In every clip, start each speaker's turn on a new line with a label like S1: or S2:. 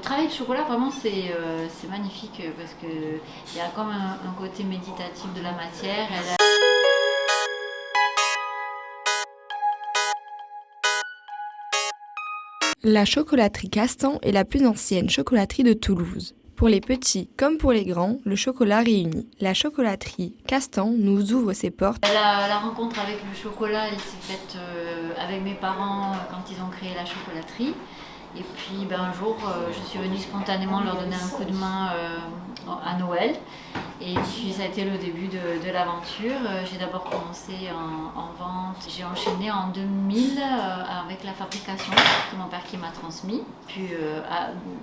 S1: travail de chocolat, vraiment, c'est magnifique parce qu'il y a comme un côté méditatif de la matière.
S2: La chocolaterie Castan est la plus ancienne chocolaterie de Toulouse. Pour les petits comme pour les grands, le chocolat réunit. La chocolaterie Castan nous ouvre ses portes.
S1: La rencontre avec le chocolat, elle s'est faite avec mes parents quand ils ont créé la chocolaterie. Et puis un jour, je suis venue spontanément leur donner un coup de main à Noël. Et puis ça a été le début de l'aventure. J'ai d'abord commencé en vente. J'ai enchaîné en 2000 avec la fabrication, c'est mon père qui m'a transmis. Puis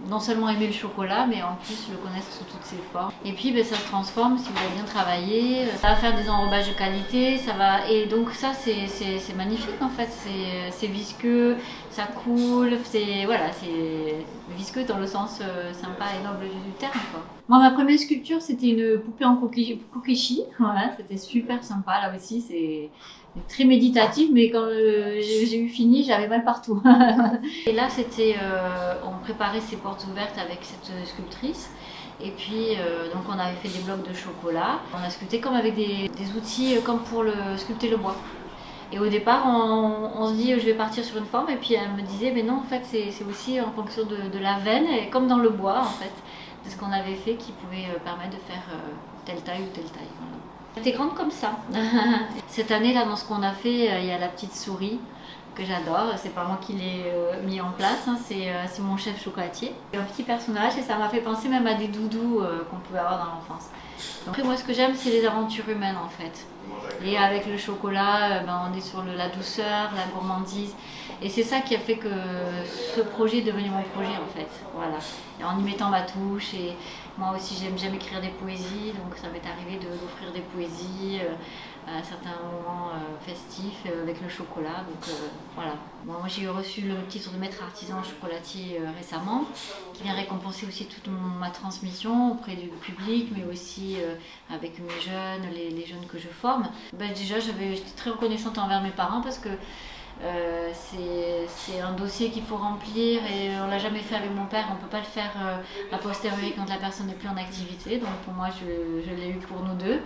S1: non seulement aimer le chocolat, mais en plus le connaître sous toutes ses formes. Et puis ça se transforme si vous avez bien travaillé. Ça va faire des enrobages de qualité. Et donc ça c'est magnifique en fait. C'est visqueux, ça coule. C'est visqueux dans le sens sympa et noble du terme, quoi. Moi, ma première sculpture, c'était une poupée en kokishi. Voilà, c'était super sympa. Là aussi, c'est très méditatif, mais quand j'ai eu fini, j'avais mal partout. Et là, on préparait ces portes ouvertes avec cette sculptrice. Et puis, donc, on avait fait des blocs de chocolat. On a sculpté comme avec des outils, comme pour sculpter le bois. Et au départ, on se dit, je vais partir sur une forme. Et puis, elle me disait, mais non, en fait, c'est aussi en fonction de la veine, et comme dans le bois, en fait, de ce qu'on avait fait qui pouvait permettre de faire telle taille ou telle taille. Voilà. C'était grande comme ça. Cette année, là, dans ce qu'on a fait, il y a la petite souris que j'adore. C'est pas moi qui l'ai mis en place, hein. C'est mon chef chocolatier. C'est un petit personnage et ça m'a fait penser même à des doudous qu'on pouvait avoir dans l'enfance. Donc, après, moi, ce que j'aime, c'est les aventures humaines, en fait. Et avec le chocolat, on est sur la douceur, la gourmandise. Et c'est ça qui a fait que ce projet est devenu mon projet, en fait. Voilà. Et en y mettant ma touche. Et moi aussi, j'aime écrire des poésies. Donc ça m'est arrivé d'offrir des poésies à certains moments festifs avec le chocolat. Donc voilà. Bon, moi, j'ai reçu le titre de maître artisan chocolatier récemment, qui vient récompenser aussi toute ma transmission auprès du public, mais aussi avec mes jeunes, les jeunes que je forme. Déjà, j'étais très reconnaissante envers mes parents parce que c'est un dossier qu'il faut remplir et on l'a jamais fait avec mon père, on peut pas le faire a posteriori quand la personne n'est plus en activité, donc pour moi je l'ai eu pour nous deux.